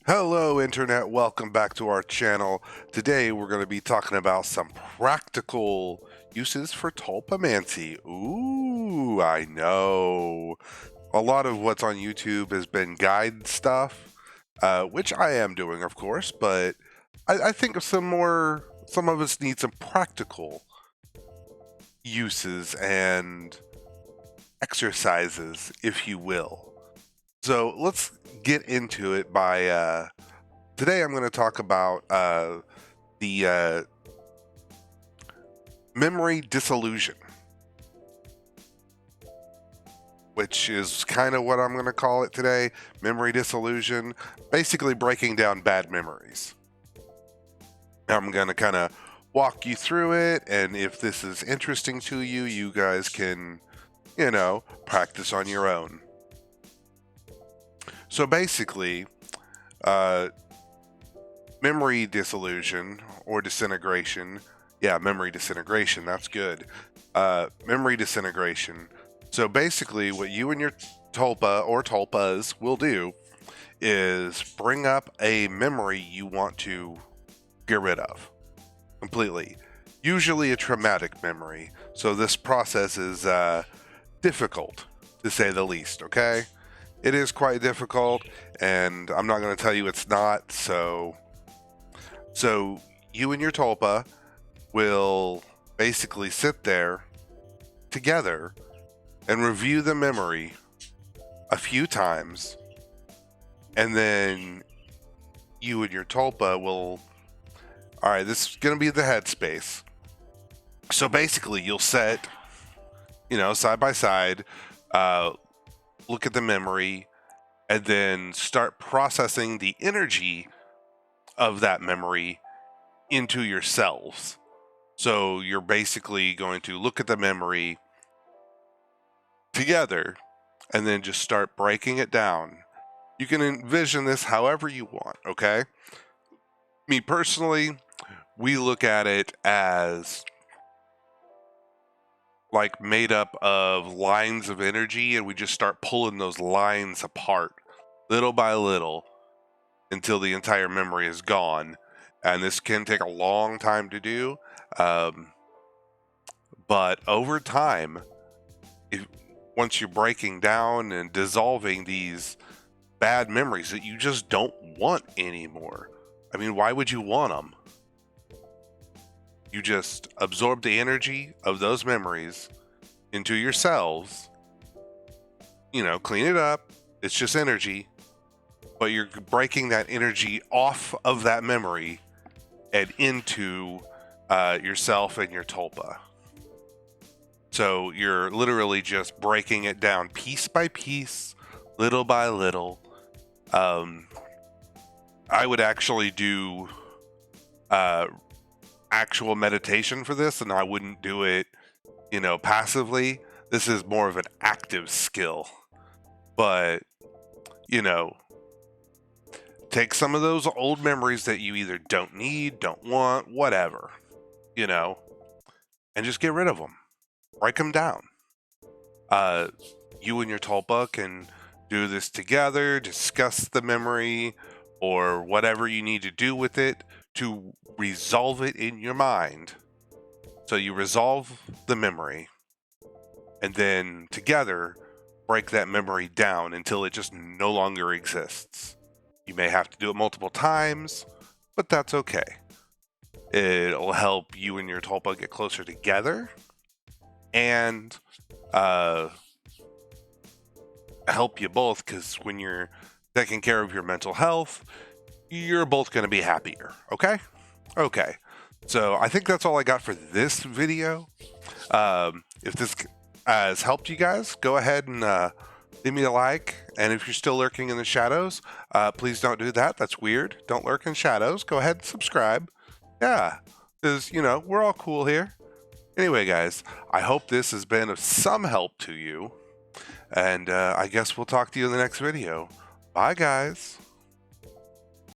Hello Internet, welcome back to our channel. Today we're going to be talking about some practical uses for Tulpamancy. Ooh, I know. A lot of what's on YouTube has been guide stuff, which I am doing of course, but I think some of us need some practical uses and exercises, if you will. So let's get into it by today I'm going to talk about the memory dissolution, which is kind of what I'm going to call it today. Memory dissolution, basically breaking down bad memories. I'm going to kind of walk you through it, and if this is interesting to you, you guys can, practice on your own. So basically, memory dissolution or disintegration. Yeah, memory disintegration. That's good. Memory disintegration. So basically, what you and your tulpa or tulpas will do is bring up a memory you want to get rid of completely. Usually a traumatic memory. So this process is difficult, to say the least, okay? It is quite difficult, and I'm not going to tell you it's not, so you and your tulpa will basically sit there together and review the memory a few times, and then you and your tulpa will, all right, this is going to be the headspace. So basically you'll set, side by side, look at the memory, and then start processing the energy of that memory into yourselves. So you're basically going to look at the memory together and then just start breaking it down. You can envision this however you want, okay? Me personally, we look at it as like made up of lines of energy, and we just start pulling those lines apart little by little until the entire memory is gone. And this can take a long time to do, but over time, once you're breaking down and dissolving these bad memories that you just don't want anymore, I mean, why would you want them? You just absorb the energy of those memories into yourselves, clean it up. It's just energy, but you're breaking that energy off of that memory and into yourself and your tulpa. So you're literally just breaking it down piece by piece, little by little. I would actually do actual meditation for this, and I wouldn't do it, passively. This is more of an active skill. But, take some of those old memories that you either don't need, don't want, whatever, and just get rid of them. Break them down. You and your tulpa can do this together, discuss the memory or whatever you need to do with it to resolve it in your mind. So you resolve the memory, and then together break that memory down until it just no longer exists. You may have to do it multiple times, but that's okay. It'll help you and your tulpa get closer together, and help you both, because when you're taking care of your mental health, you're both going to be happier. Okay. So I think that's all I got for this video. If this has helped you guys, go ahead and leave me a like. And if you're still lurking in the shadows, please don't do that. That's weird. Don't lurk in shadows. Go ahead and subscribe. Yeah, because, we're all cool here. Anyway, guys, I hope this has been of some help to you. And I guess we'll talk to you in the next video. Bye, guys.